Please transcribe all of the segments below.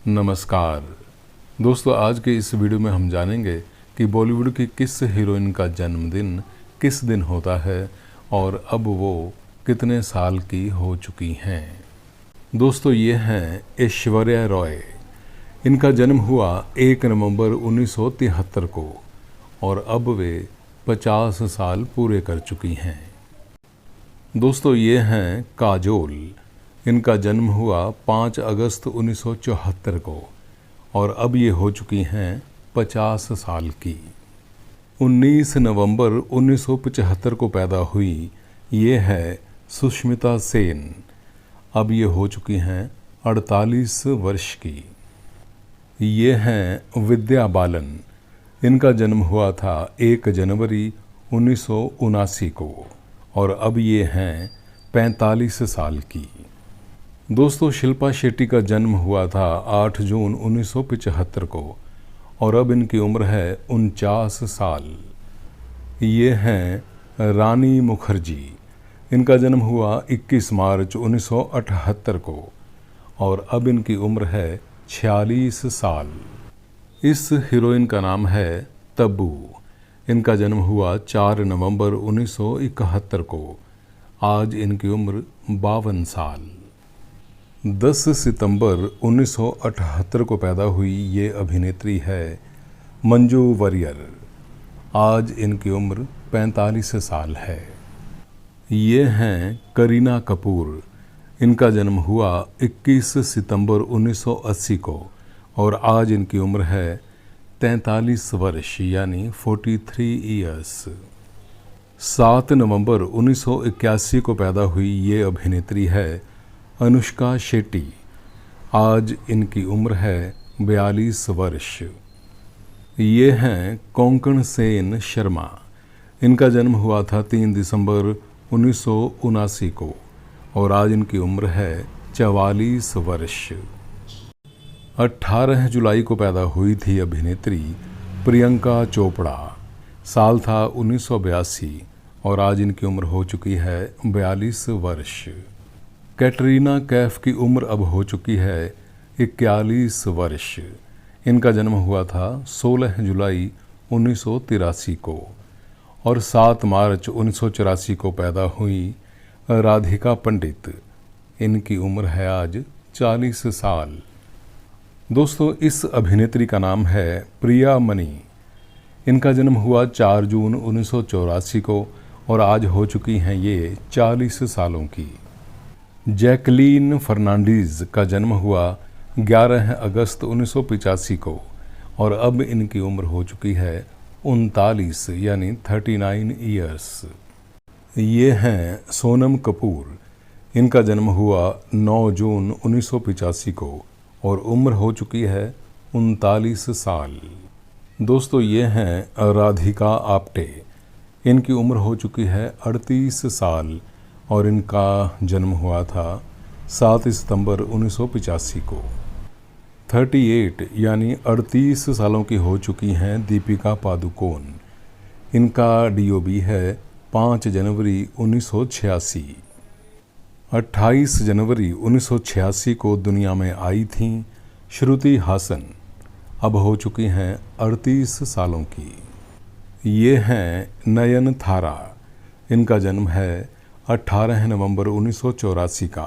नमस्कार दोस्तों, आज के इस वीडियो में हम जानेंगे कि बॉलीवुड की किस हीरोइन का जन्मदिन किस दिन होता है और अब वो कितने साल की हो चुकी हैं। दोस्तों, ये हैं ऐश्वर्या रॉय। इनका जन्म हुआ 1 नवंबर 1973 को और अब वे 50 साल पूरे कर चुकी हैं। दोस्तों, ये हैं काजोल। इनका जन्म हुआ 5 अगस्त 1974 को और अब ये हो चुकी हैं 50 साल की। 19 नवंबर 1975 को पैदा हुई ये है सुष्मिता सेन। अब ये हो चुकी हैं 48 वर्ष की। ये हैं विद्या बालन। इनका जन्म हुआ था 1 जनवरी 1979 को और अब ये हैं 45 साल की। दोस्तों, शिल्पा शेट्टी का जन्म हुआ था 8 जून 1975 को और अब इनकी उम्र है 49 साल। ये हैं रानी मुखर्जी। इनका जन्म हुआ 21 मार्च 1978 को और अब इनकी उम्र है 46 साल। इस हीरोइन का नाम है तब्बू। इनका जन्म हुआ 4 नवंबर 1971 को। आज इनकी उम्र 52 साल। 10 सितंबर 1978 को पैदा हुई ये अभिनेत्री है मंजू वारियर। आज इनकी उम्र 45 साल है। ये हैं करीना कपूर। इनका जन्म हुआ 21 सितंबर 1980 को और आज इनकी उम्र है 43 वर्ष यानी 43 ईयर्स। 7 नवंबर 1981 को पैदा हुई ये अभिनेत्री है अनुष्का शेट्टी। आज इनकी उम्र है 42 वर्ष। ये हैं कोंकण सेन शर्मा। इनका जन्म हुआ था 3 दिसंबर 1979 को और आज इनकी उम्र है 44 वर्ष। 18 जुलाई को पैदा हुई थी अभिनेत्री प्रियंका चोपड़ा। साल था 1982 और आज इनकी उम्र हो चुकी है 42 वर्ष। कैटरीना कैफ की उम्र अब हो चुकी है 41 वर्ष। इनका जन्म हुआ था 16 जुलाई 1983 को और 7 मार्च 1984 को पैदा हुई राधिका पंडित। इनकी उम्र है आज 40 साल। दोस्तों, इस अभिनेत्री का नाम है प्रिया मनी। इनका जन्म हुआ 4 जून 1984 को और आज हो चुकी हैं ये 40 सालों की। जैकलीन फर्नांडीज का जन्म हुआ 11 अगस्त 1985 को और अब इनकी उम्र हो चुकी है 39 यानी 39 ईयर्स। ये हैं सोनम कपूर। इनका जन्म हुआ 9 जून 1985 को और उम्र हो चुकी है 39 साल। दोस्तों, ये हैं राधिका आप्टे। इनकी उम्र हो चुकी है 38 साल और इनका जन्म हुआ था 7 सितंबर 1985 को। 38 यानी 38 सालों की हो चुकी हैं दीपिका पादुकोण। इनका DOB है 5 जनवरी 1986। 28 जनवरी 1986 को दुनिया में आई थीं श्रुति हासन। अब हो चुकी हैं 38 सालों की। ये हैं नयन थारा। इनका जन्म है 18 नवंबर 1984 का।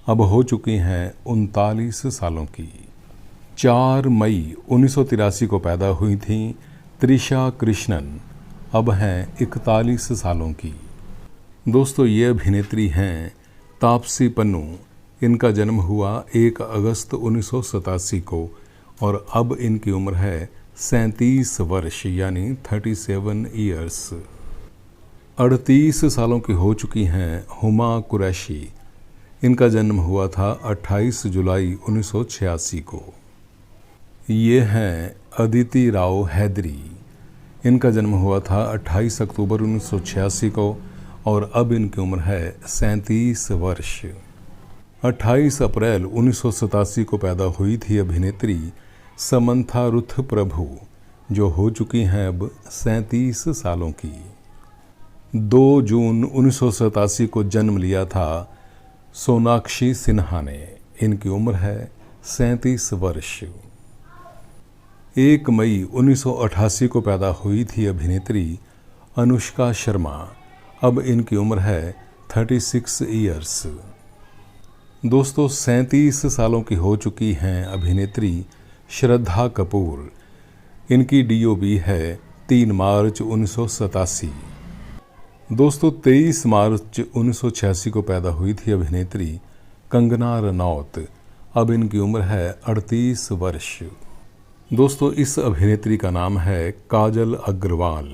अब हो चुकी हैं 39 सालों की। 4 मई 1983 को पैदा हुई थी त्रिशा कृष्णन। अब हैं 41 सालों की। दोस्तों, ये अभिनेत्री हैं तापसी पन्नू। इनका जन्म हुआ 1 अगस्त 1987 को और अब इनकी उम्र है 37 वर्ष यानी 37 ईयर्स। 38 सालों की हो चुकी हैं हुमा कुरैशी। इनका जन्म हुआ था 28 जुलाई 1986 को। ये हैं अदिति राव हैदरी। इनका जन्म हुआ था 28 अक्टूबर 1986 को और अब इनकी उम्र है 37 वर्ष। 28 अप्रैल 1987 को पैदा हुई थी अभिनेत्री समंथा रुथ प्रभु, जो हो चुकी हैं अब 37 सालों की। 2 जून 1987 को जन्म लिया था सोनाक्षी सिन्हा ने। इनकी उम्र है 37 वर्ष। 1 मई 1988 को पैदा हुई थी अभिनेत्री अनुष्का शर्मा। अब इनकी उम्र है 36 ईयर्स। दोस्तों 37 सालों की हो चुकी हैं अभिनेत्री श्रद्धा कपूर। इनकी DOB है 3 मार्च 1987। दोस्तों 23 मार्च 1986 को पैदा हुई थी अभिनेत्री कंगना रनौत। अब इनकी उम्र है 38 वर्ष। दोस्तों इस अभिनेत्री का नाम है काजल अग्रवाल।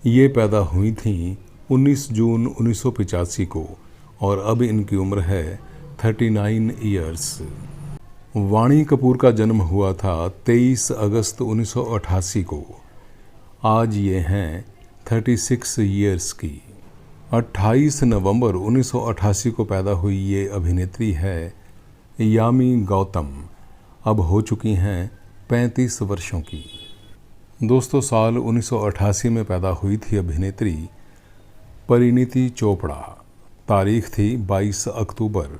ये पैदा हुई थी 19 जून 1985 को और अब इनकी उम्र है 39 ईयर्स। वाणी कपूर का जन्म हुआ था 23 अगस्त 1988 को। आज ये हैं 36 ईयर्स की। 28 नवंबर 1988 को पैदा हुई ये अभिनेत्री है यामी गौतम। अब हो चुकी हैं 35 वर्षों की। दोस्तों साल 1988 में पैदा हुई थी अभिनेत्री परिणीति चोपड़ा। तारीख थी 22 अक्टूबर।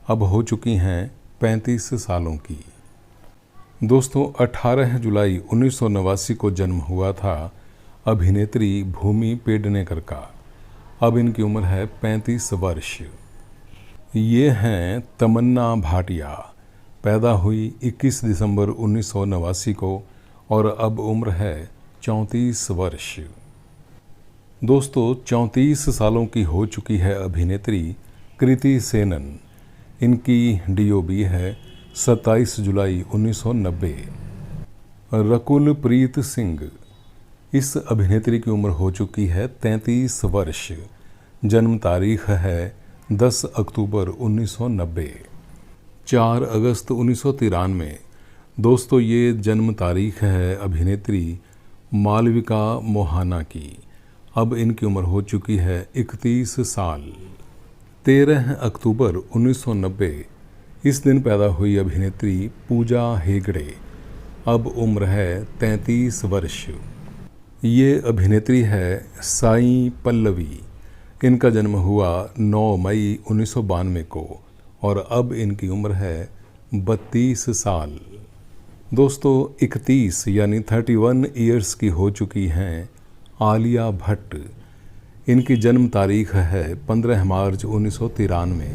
अब हो चुकी हैं 35 सालों की। दोस्तों 18 जुलाई 1989 को जन्म हुआ था अभिनेत्री भूमि पेडनेकर का। अब इनकी उम्र है 35 वर्ष। ये हैं तमन्ना भाटिया। पैदा हुई 21 दिसंबर 1989 को और अब उम्र है 34 वर्ष। दोस्तों 34 सालों की हो चुकी है अभिनेत्री कृति सेनन। इनकी DOB है 27 जुलाई 1990। रकुल प्रीत सिंह। इस अभिनेत्री की उम्र हो चुकी है 33 वर्ष। जन्म तारीख है 10 अक्टूबर 1990। 4 अगस्त 1993। दोस्तों ये जन्म तारीख है अभिनेत्री मालविका मोहाना की। अब इनकी उम्र हो चुकी है 31 साल। 13 अक्टूबर 1990 इस दिन पैदा हुई अभिनेत्री पूजा हेगड़े। अब उम्र है 33 वर्ष। ये अभिनेत्री है साई पल्लवी। इनका जन्म हुआ 9 मई 1992 को और अब इनकी उम्र है 32 साल। दोस्तों 31 यानी 31 ईयर्स की हो चुकी हैं आलिया भट्ट। इनकी जन्म तारीख है 15 मार्च 1993।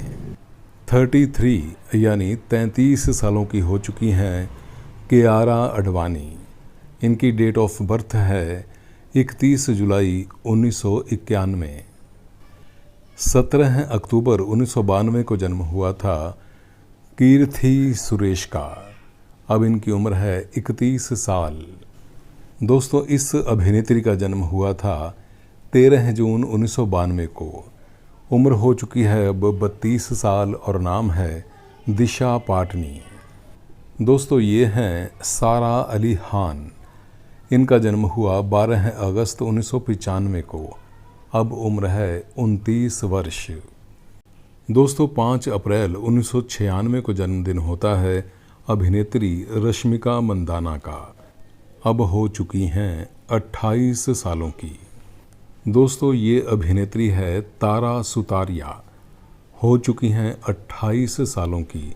33 यानी 33 सालों की हो चुकी हैं कियारा आडवाणी। इनकी डेट ऑफ बर्थ है 31 जुलाई 1991। 17 अक्टूबर 1992 को जन्म हुआ था कीर्थी सुरेश का। अब इनकी उम्र है 31 साल। दोस्तों इस अभिनेत्री का जन्म हुआ था 13 जून 1992 को। उम्र हो चुकी है अब 32 साल और नाम है दिशा पाटनी। दोस्तों ये हैं सारा अली खान। इनका जन्म हुआ 12 अगस्त 1995 को। अब उम्र है 29 वर्ष। दोस्तों 5 अप्रैल 1996 को जन्मदिन होता है अभिनेत्री रश्मिका मंदाना का। अब हो चुकी हैं 28 सालों की। दोस्तों ये अभिनेत्री है तारा सुतारिया। हो चुकी हैं 28 सालों की।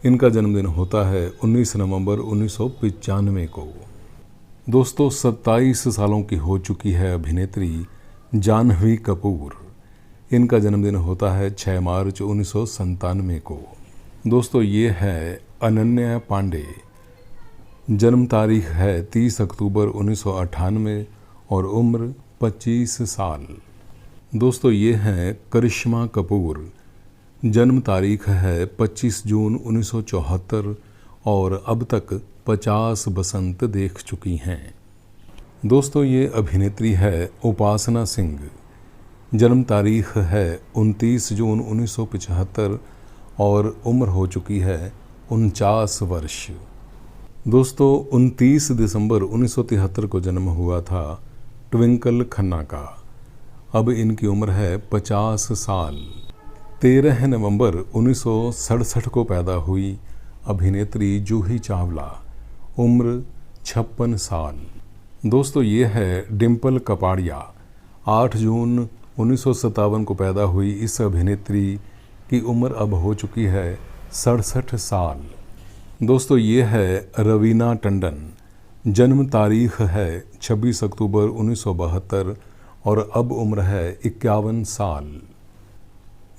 इनका जन्मदिन होता है 19 नवंबर 1995 को। दोस्तों 27 सालों की हो चुकी है अभिनेत्री जानवी कपूर। इनका जन्मदिन होता है 6 मार्च 1997 को। दोस्तों ये है अनन्या पांडे। जन्म तारीख है 30 अक्टूबर 1998 और उम्र 25 साल। दोस्तों ये हैं करिश्मा कपूर। जन्म तारीख है 25 जून 1974 और अब तक 50 बसंत देख चुकी हैं। दोस्तों ये अभिनेत्री है उपासना सिंह। जन्म तारीख है 29 जून 1975 और उम्र हो चुकी है 49 वर्ष। दोस्तों 29 दिसंबर 1973 को जन्म हुआ था ट्विंकल खन्ना का। अब इनकी उम्र है 50 साल। 13 नवंबर 1967 को पैदा हुई अभिनेत्री जूही चावला। उम्र 56 साल। दोस्तों ये है डिम्पल कपाड़िया। 8 जून 1957 को पैदा हुई इस अभिनेत्री की उम्र अब हो चुकी है 67 साल। दोस्तों ये है रवीना टंडन। जन्म तारीख है 26 अक्टूबर 1972 और अब उम्र है 51 साल।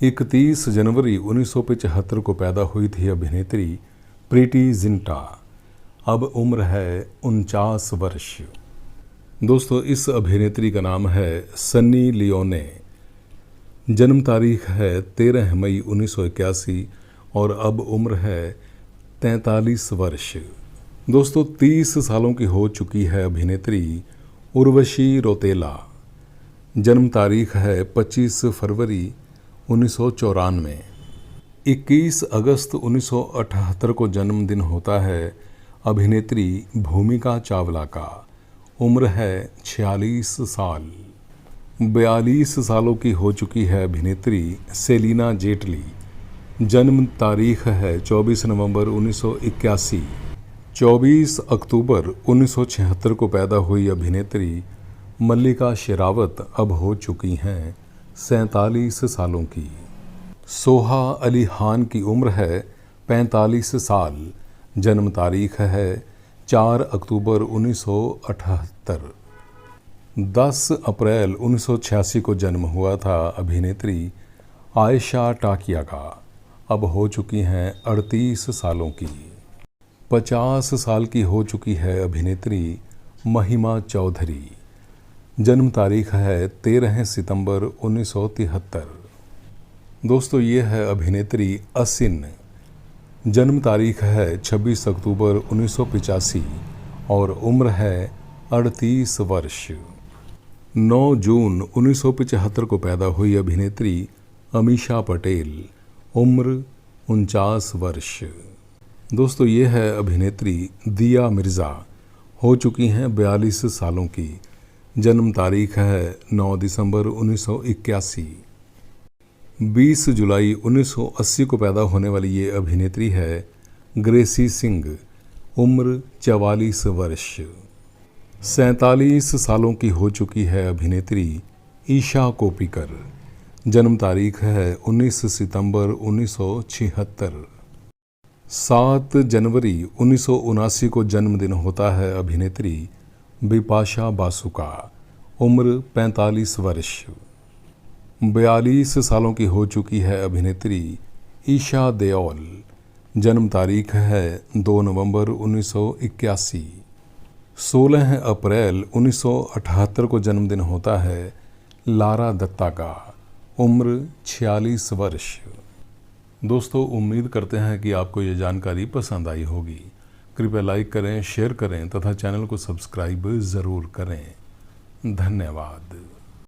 31 जनवरी 1975 को पैदा हुई थी अभिनेत्री प्रीति जिंटा। अब उम्र है 49 वर्ष। दोस्तों इस अभिनेत्री का नाम है सन्नी लियोने। जन्म तारीख है 13 मई 1981 और अब उम्र है 43 वर्ष। दोस्तों 30 सालों की हो चुकी है अभिनेत्री उर्वशी रौतेला। जन्म तारीख है 25 फरवरी 1994। 21 अगस्त 1978 को जन्मदिन होता है अभिनेत्री भूमिका चावला का। उम्र है 46 साल। 42 सालों की हो चुकी है अभिनेत्री सेलिना जेटली। जन्म तारीख है 24 नवंबर 1981। 24 अक्टूबर 1976 को पैदा हुई अभिनेत्री मल्लिका शेरावत अब हो चुकी हैं 47 सालों की। सोहा अली खान की उम्र है 45 साल। जन्म तारीख है 4 अक्टूबर 1978। 10 अप्रैल 1986 को जन्म हुआ था अभिनेत्री आयशा टाकिया का। अब हो चुकी हैं 38 सालों की। 50 साल की हो चुकी है अभिनेत्री महिमा चौधरी। जन्म तारीख है 13 सितंबर 1973। दोस्तों ये है अभिनेत्री असिन। जन्म तारीख है 26 अक्टूबर 1985 और उम्र है 38 वर्ष। 9 जून 1975 को पैदा हुई अभिनेत्री अमीषा पटेल। उम्र 49 वर्ष। दोस्तों ये है अभिनेत्री दिया मिर्ज़ा। हो चुकी हैं 42 सालों की। जन्म तारीख है 9 दिसंबर 1981। 20 जुलाई 1980 को पैदा होने वाली ये अभिनेत्री है ग्रेसी सिंह। उम्र 44 वर्ष। 47 सालों की हो चुकी है अभिनेत्री ईशा कोप्पिकर। जन्म तारीख है 19 सितंबर 1976। 7 जनवरी 1979 को जन्मदिन होता है अभिनेत्री बिपाशा बासु का। उम्र 45 वर्ष। 42 सालों की हो चुकी है अभिनेत्री ईशा देओल। जन्म तारीख है 2 नवंबर 1981। 16 अप्रैल 1978 को जन्मदिन होता है लारा दत्ता का। उम्र 46 वर्ष। दोस्तों उम्मीद करते हैं कि आपको ये जानकारी पसंद आई होगी। कृपया लाइक करें, शेयर करें तथा चैनल को सब्सक्राइब ज़रूर करें। धन्यवाद।